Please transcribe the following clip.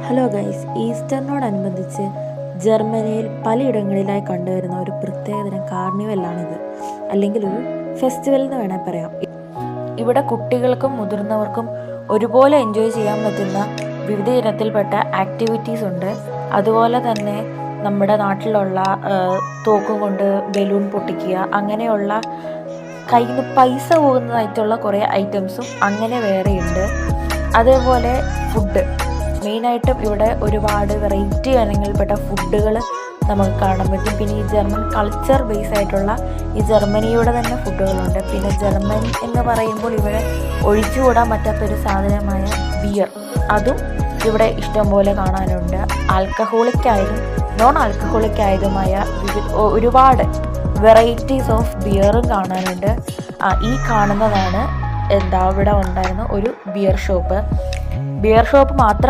Hello guys, ഈസ്റ്ററിനോടനുബന്ധിച്ച് ജർമ്മനിയിൽ പലയിടങ്ങളിലായി കണ്ടുവരുന്ന ഒരു പ്രത്യേകതരം കാർണിവലാണിത്, അല്ലെങ്കിൽ ഒരു ഫെസ്റ്റിവൽ എന്ന് വേണേൽ പറയാം. ഇവിടെ കുട്ടികൾക്കും മുതിർന്നവർക്കും ഒരുപോലെ എൻജോയ് ചെയ്യാൻ പറ്റുന്ന വിവിധ ഇനത്തിൽപ്പെട്ട ആക്ടിവിറ്റീസ് ഉണ്ട്. അതുപോലെ തന്നെ നമ്മുടെ നാട്ടിലുള്ള തോക്കും കൊണ്ട് ബലൂൺ പൊട്ടിക്കുക, അങ്ങനെയുള്ള കയ്യിൽ നിന്ന് പൈസ പോകുന്നതായിട്ടുള്ള കുറേ ഐറ്റംസും അങ്ങനെ വേറെയുണ്ട്. അതേപോലെ ഫുഡ്, മെയിനായിട്ടും ഇവിടെ ഒരുപാട് വെറൈറ്റി ഇനങ്ങളിൽപ്പെട്ട ഫുഡുകൾ നമുക്ക് കാണാൻ പറ്റും. പിന്നെ ഈ ജർമ്മൻ കൾച്ചർ ബേസ് ആയിട്ടുള്ള ഈ ജർമ്മനിയുടെ തന്നെ ഫുഡുകളുണ്ട്. പിന്നെ ജർമ്മനി എന്ന് പറയുമ്പോൾ ഇവിടെ ഒഴിച്ചുകൂടാൻ പറ്റാത്തൊരു സാധനമായ ബിയർ, അതും ഇവിടെ ഇഷ്ടംപോലെ കാണാനുണ്ട്. ആൽക്കഹോളിക്കായതും നോൺ ആൽക്കഹോളിക്കായതുമായ ഒരുപാട് വെറൈറ്റീസ് ഓഫ് ബിയറും കാണാനുണ്ട്. ഈ കാണുന്നതാണ് ഇവിടെ ഉണ്ടായിരുന്ന ഒരു ബിയർ ഷോപ്പ് മാത്രം